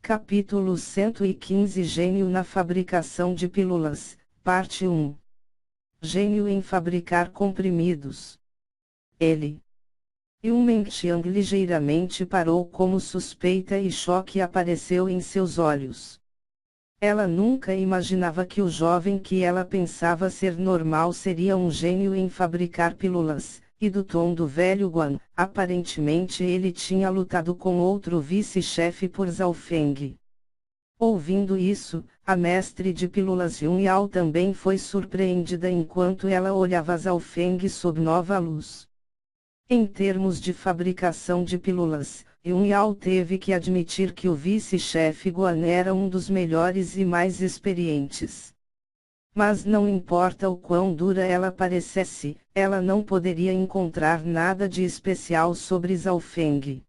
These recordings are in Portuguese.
Capítulo 115 Gênio na fabricação de pílulas, Parte 1. Gênio em fabricar comprimidos. Ele. Yun Mengxiang ligeiramente parou como suspeita e choque apareceu em seus olhos. Ela nunca imaginava que o jovem que ela pensava ser normal seria um gênio em fabricar pílulas. E do tom do velho Guan, aparentemente ele tinha lutado com outro vice-chefe por Zhao Feng. Ouvindo isso, a mestre de pílulas Yun Yao também foi surpreendida enquanto ela olhava Zhao Feng sob nova luz. Em termos de fabricação de pílulas, Yun Yao teve que admitir que o vice-chefe Guan era um dos melhores e mais experientes. Mas não importa o quão dura ela parecesse, ela não poderia encontrar nada de especial sobre Zhao Feng.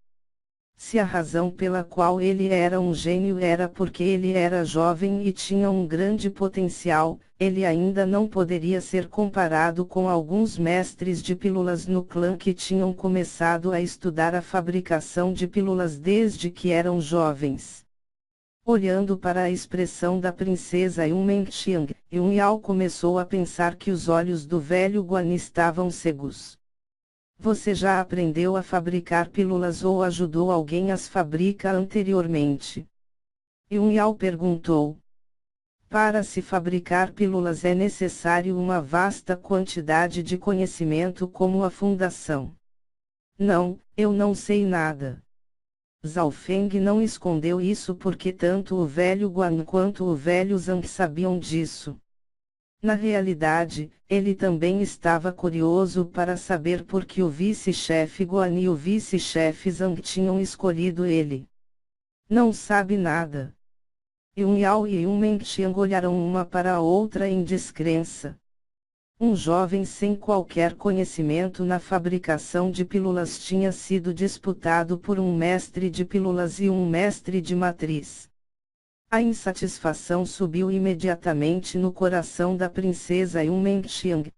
Se a razão pela qual ele era um gênio era porque ele era jovem e tinha um grande potencial, ele ainda não poderia ser comparado com alguns mestres de pílulas no clã que tinham começado a estudar a fabricação de pílulas desde que eram jovens. Olhando para a expressão da princesa Yun Mengxiang, Yun Yao começou a pensar que os olhos do velho Guan estavam cegos. Você já aprendeu a fabricar pílulas ou ajudou alguém as fabricar anteriormente? Yun Yao perguntou. Para se fabricar pílulas é necessário uma vasta quantidade de conhecimento como a fundação. Não, eu não sei nada. Zhao Feng não escondeu isso porque tanto o velho Guan quanto o velho Zhang sabiam disso. Na realidade, ele também estava curioso para saber por que o vice-chefe Guan e o vice-chefe Zhang tinham escolhido ele. Não sabe nada. Yun Yao e Yun Mengxiang olharam uma para a outra em descrença. Um jovem sem qualquer conhecimento na fabricação de pílulas tinha sido disputado por um mestre de pílulas e um mestre de matriz. A insatisfação subiu imediatamente no coração da princesa Yun Mengxiang.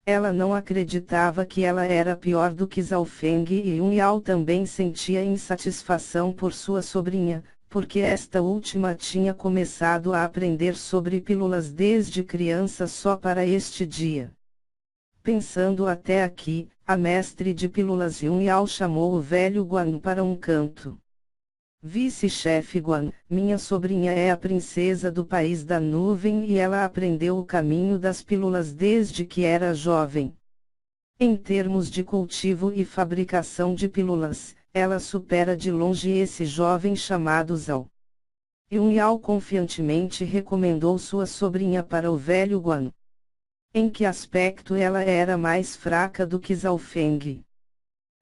Ela não acreditava que ela era pior do que Zhao Feng e Yun Yao também sentia insatisfação por sua sobrinha, porque esta última tinha começado a aprender sobre pílulas desde criança só para este dia. Pensando até aqui, a mestre de pílulas Yun Yao chamou o velho Guan para um canto. Vice-chefe Guan, minha sobrinha é a princesa do país da nuvem e ela aprendeu o caminho das pílulas desde que era jovem. Em termos de cultivo e fabricação de pílulas, ela supera de longe esse jovem chamado Zhao. Yun Yao confiantemente recomendou sua sobrinha para o velho Guan. Em que aspecto ela era mais fraca do que Zhao Feng?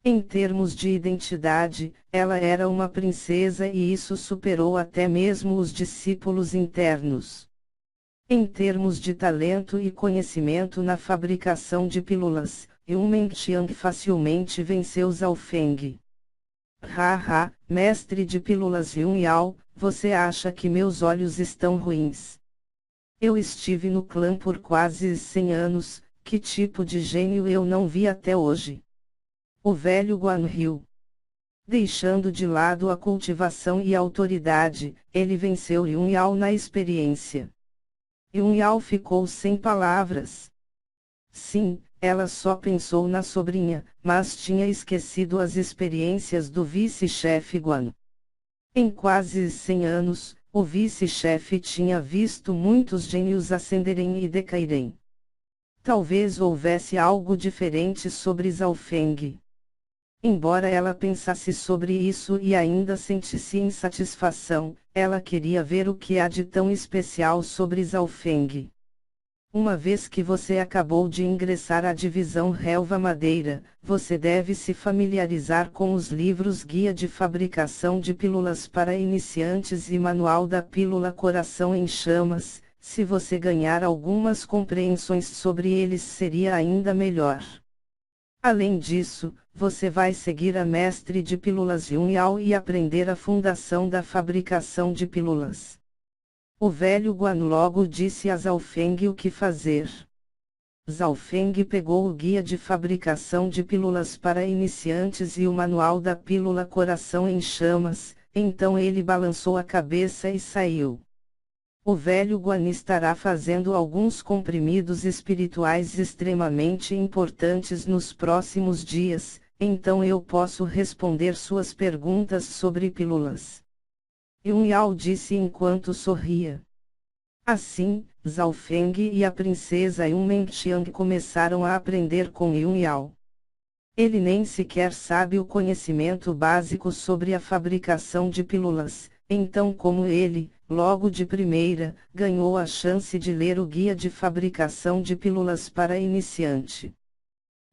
Em termos de identidade, ela era uma princesa e isso superou até mesmo os discípulos internos. Em termos de talento e conhecimento na fabricação de pílulas, Yun Mengxiang facilmente venceu Zhao Feng. Haha, mestre de pílulas Yun Yao, você acha que meus olhos estão ruins? Eu estive no clã por quase 100 anos, que tipo de gênio eu não vi até hoje? O velho Guan riu. Deixando de lado a cultivação e a autoridade, ele venceu Yun Yao na experiência. Yun Yao ficou sem palavras. Sim, ela só pensou na sobrinha, mas tinha esquecido as experiências do vice-chefe Guan. Em quase 100 anos, o vice-chefe tinha visto muitos gênios ascenderem e decaírem. Talvez houvesse algo diferente sobre Zhao Feng. Embora ela pensasse sobre isso e ainda sentisse insatisfação, ela queria ver o que há de tão especial sobre Zhao Feng. Uma vez que você acabou de ingressar à divisão Relva Madeira, você deve se familiarizar com os livros Guia de Fabricação de Pílulas para Iniciantes e Manual da Pílula Coração em Chamas. Se você ganhar algumas compreensões sobre eles seria ainda melhor. Além disso, você vai seguir a mestre de pílulas Yun Yao e aprender a fundação da fabricação de pílulas. O velho Guan logo disse a Zhao Feng o que fazer. Zhao Feng pegou o guia de fabricação de pílulas para iniciantes e o manual da pílula Coração em Chamas, Então ele balançou a cabeça e saiu. O velho Guan estará fazendo alguns comprimidos espirituais extremamente importantes nos próximos dias, então eu posso responder suas perguntas sobre pílulas. Yun Yao disse enquanto sorria. Assim, Zhao Feng e a princesa Yun Menqiang começaram a aprender com Yun Yao. Ele nem sequer sabe o conhecimento básico sobre a fabricação de pílulas, então como ele, logo de primeira, ganhou a chance de ler o guia de fabricação de pílulas para iniciante.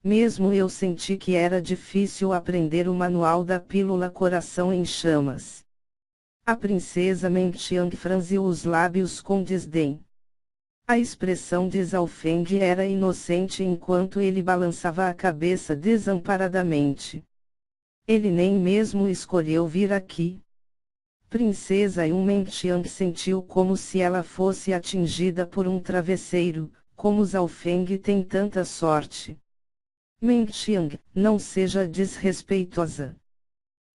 Mesmo eu senti que era difícil aprender o manual da pílula Coração em Chamas. A princesa Menqiang franziu os lábios com desdém. A expressão de Zhao Feng era inocente enquanto ele balançava a cabeça desamparadamente. Ele nem mesmo escolheu vir aqui. Princesa Yun Menqiang sentiu como se ela fosse atingida por um travesseiro, como Zhao Feng tem tanta sorte. Menqiang, não seja desrespeitosa.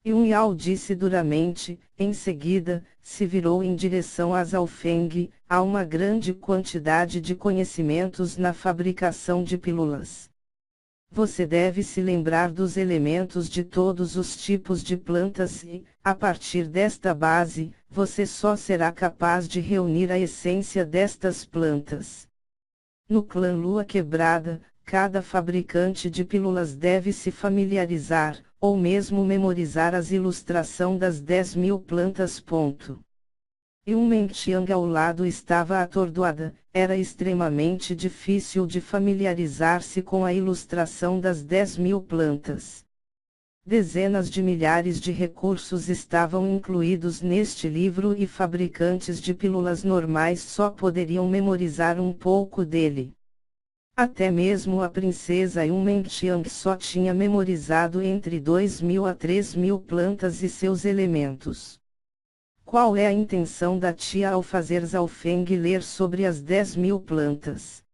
Yun Yao disse duramente, em seguida, se virou em direção a Zhao Feng. Há uma grande quantidade de conhecimentos na fabricação de pílulas. Você deve se lembrar dos elementos de todos os tipos de plantas e, a partir desta base, você só será capaz de reunir a essência destas plantas. No clã Lua Quebrada, cada fabricante de pílulas deve se familiarizar, ou mesmo memorizar as ilustrações das 10.000 plantas. Yun Menqiang ao lado estava atordoada, era extremamente difícil de familiarizar-se com a ilustração das 10.000 plantas. Dezenas de milhares de recursos estavam incluídos neste livro e fabricantes de pílulas normais só poderiam memorizar um pouco dele. Até mesmo a princesa Yun Menqiang só tinha memorizado entre 2.000 a 3.000 plantas e seus elementos. Qual é a intenção da tia ao fazer Zhao Feng ler sobre as 10.000 plantas?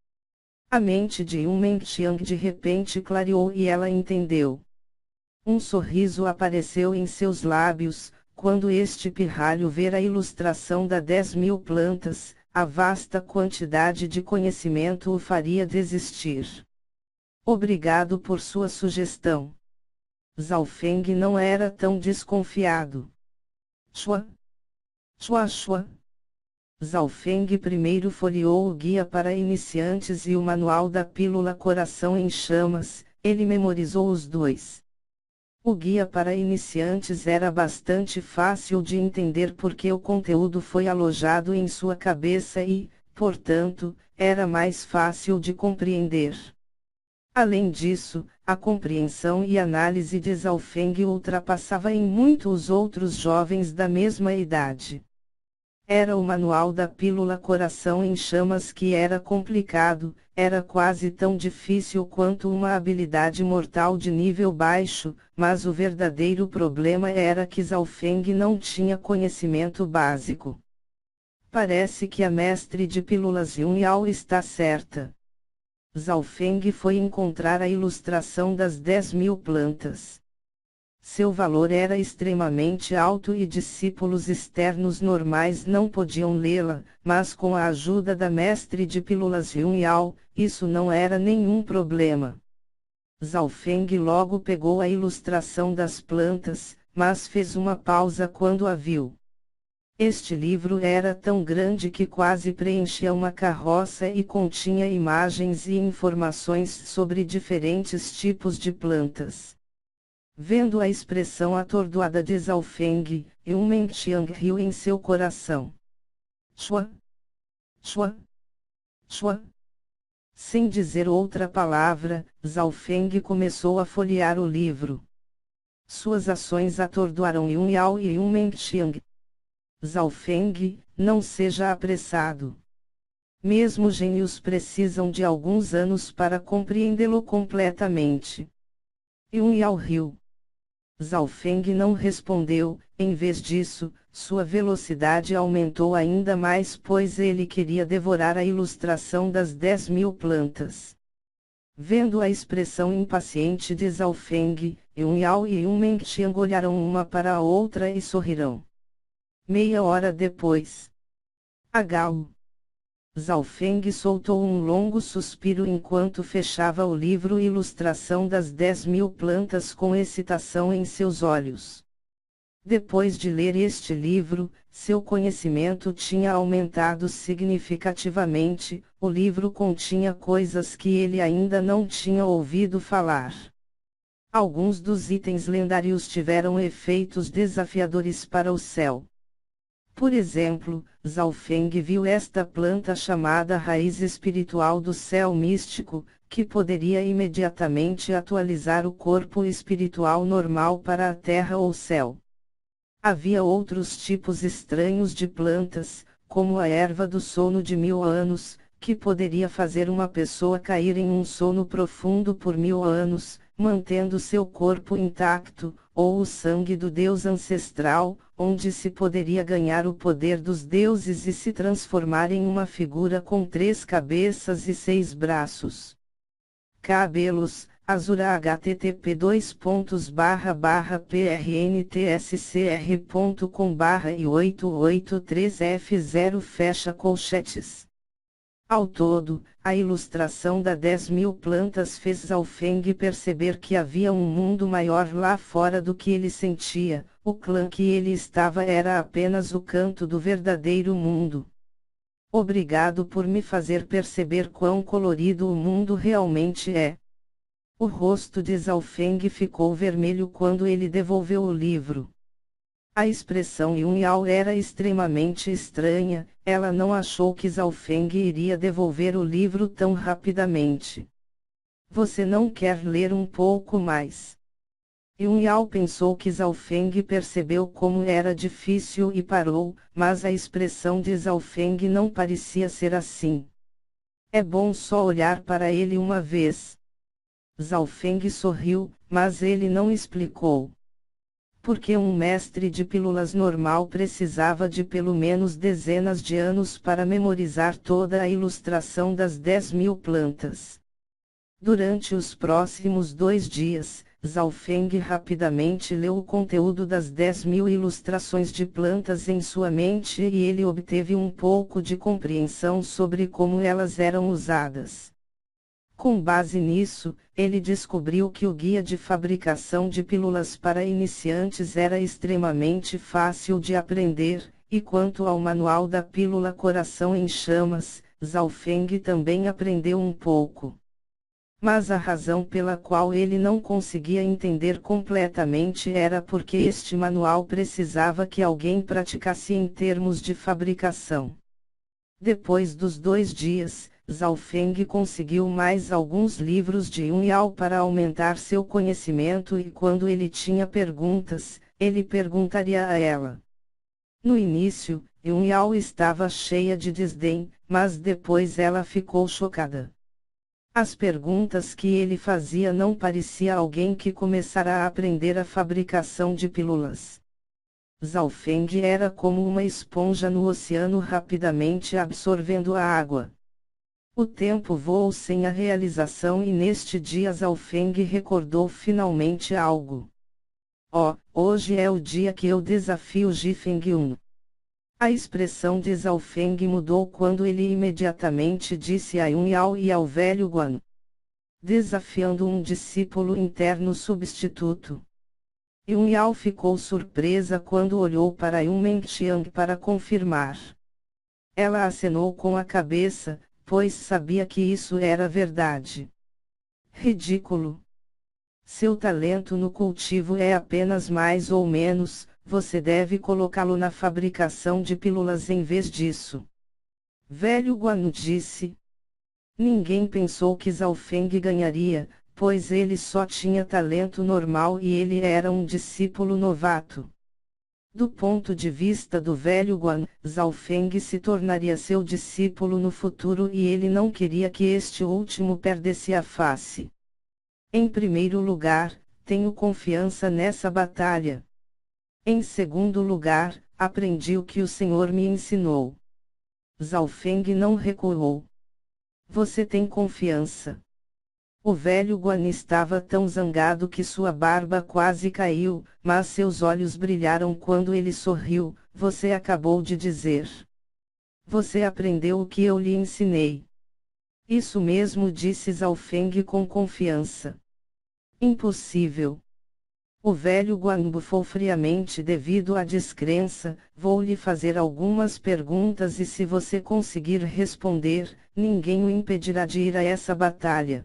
A mente de Yun Menqiang de repente clareou e ela entendeu. Um sorriso apareceu em seus lábios, quando este pirralho ver a ilustração das 10.000 plantas. A vasta quantidade de conhecimento o faria desistir. Obrigado por sua sugestão. Zhao Feng não era tão desconfiado. Chua. Chua chua. Zhao Feng primeiro folheou o guia para iniciantes e o manual da pílula Coração em Chamas, ele memorizou os dois. O guia para iniciantes era bastante fácil de entender porque o conteúdo foi alojado em sua cabeça e, portanto, era mais fácil de compreender. Além disso, a compreensão e análise de Zhao Feng ultrapassava em muito os outros jovens da mesma idade. Era o manual da pílula Coração em Chamas que era complicado, era quase tão difícil quanto uma habilidade mortal de nível baixo, mas o verdadeiro problema era que Zhao Feng não tinha conhecimento básico. Parece que a mestre de pílulas Yun Yao está certa. Zhao Feng foi encontrar a ilustração das 10.000 plantas. Seu valor era extremamente alto e discípulos externos normais não podiam lê-la, mas com a ajuda da mestre de pílulas Yun Yao, isso não era nenhum problema. Zhao Feng logo pegou a ilustração das plantas, mas fez uma pausa quando a viu. Este livro era tão grande que quase preenchia uma carroça e continha imagens e informações sobre diferentes tipos de plantas. Vendo a expressão atordoada de Zhao Feng, Yun Menqiang riu em seu coração. Chua. Chua. Chua. Sem dizer outra palavra, Zhao Feng começou a folhear o livro. Suas ações atordoaram Yun Yao e Yun Menqiang. Zhao Feng, não seja apressado. Mesmo gênios precisam de alguns anos para compreendê-lo completamente. Yun Yao riu. Zhao Feng não respondeu, em vez disso, sua velocidade aumentou ainda mais pois ele queria devorar a ilustração das 10.000 plantas. Vendo a expressão impaciente de Zhao Feng, Yun Yao e Yun Menqiang olharam uma para a outra e sorriram. Meia hora depois. H.U. Zhao Feng soltou um longo suspiro enquanto fechava o livro Ilustração das 10.000 plantas com excitação em seus olhos. Depois de ler este livro, seu conhecimento tinha aumentado significativamente. O livro continha coisas que ele ainda não tinha ouvido falar. Alguns dos itens lendários tiveram efeitos desafiadores para o céu. Por exemplo, Zhao Feng viu esta planta chamada raiz espiritual do céu místico, que poderia imediatamente atualizar o corpo espiritual normal para a terra ou céu. Havia outros tipos estranhos de plantas, como a erva do sono de 1000 anos, que poderia fazer uma pessoa cair em um sono profundo por 1000 anos, mantendo seu corpo intacto, ou o sangue do deus ancestral, onde se poderia ganhar o poder dos deuses e se transformar em uma figura com 3 cabeças e 6 braços. Cabelos, Azura http://prntscr.com/i883f0 fecha colchetes. Ao todo, a ilustração da 10.000 plantas fez Zhao Feng perceber que havia um mundo maior lá fora do que ele sentia. O clã que ele estava era apenas o canto do verdadeiro mundo. Obrigado por me fazer perceber quão colorido o mundo realmente é. O rosto de Zhao Feng ficou vermelho quando ele devolveu o livro. A expressão Yun Yao era extremamente estranha. Ela não achou que Zhao Feng iria devolver o livro tão rapidamente. Você não quer ler um pouco mais? Yun Yao pensou que Zhao Feng percebeu como era difícil e parou, mas a expressão de Zhao Feng não parecia ser assim. É bom só olhar para ele uma vez. Zhao Feng sorriu, mas ele não explicou. Porque um mestre de pílulas normal precisava de pelo menos dezenas de anos para memorizar toda a ilustração das 10.000 plantas. Durante os próximos 2 dias, Zhao Feng rapidamente leu o conteúdo das 10.000 ilustrações de plantas em sua mente e ele obteve um pouco de compreensão sobre como elas eram usadas. Com base nisso, ele descobriu que o guia de fabricação de pílulas para iniciantes era extremamente fácil de aprender, e quanto ao manual da pílula Coração em Chamas, Zhao Feng também aprendeu um pouco. Mas a razão pela qual ele não conseguia entender completamente era porque este manual precisava que alguém praticasse em termos de fabricação. Depois dos 2 dias, Zhao Feng conseguiu mais alguns livros de Yun Yao para aumentar seu conhecimento e quando ele tinha perguntas, ele perguntaria a ela. No início, Yun Yao estava cheia de desdém, mas depois ela ficou chocada. As perguntas que ele fazia não parecia alguém que começara a aprender a fabricação de pílulas. Zhao Feng era como uma esponja no oceano rapidamente absorvendo a água. O tempo voou sem a realização e neste dia Zhao Feng recordou finalmente algo. Hoje é o dia que eu desafio Ji Fengyun. A expressão de Zhao Feng mudou quando ele imediatamente disse a Yun Yao e ao velho Guan. Desafiando um discípulo interno substituto. Yun Yao ficou surpresa quando olhou para Yun Mengxiang para confirmar. Ela acenou com a cabeça, pois sabia que isso era verdade. Ridículo. Seu talento no cultivo é apenas mais ou menos, você deve colocá-lo na fabricação de pílulas em vez disso. Velho Guan disse. Ninguém pensou que Zhao Feng ganharia, pois ele só tinha talento normal e ele era um discípulo novato. Do ponto de vista do velho Guan, Zhao Feng se tornaria seu discípulo no futuro e ele não queria que este último perdesse a face. Em primeiro lugar, tenho confiança nessa batalha. Em segundo lugar, aprendi o que o Senhor me ensinou. Zhao Feng não recuou. Você tem confiança? O velho Guan estava tão zangado que sua barba quase caiu, mas seus olhos brilharam quando ele sorriu. Você acabou de dizer. Você aprendeu o que eu lhe ensinei. Isso mesmo, disse Zhao Feng com confiança. Impossível. O velho Guan bufou friamente devido à descrença. Vou lhe fazer algumas perguntas e se você conseguir responder, ninguém o impedirá de ir a essa batalha.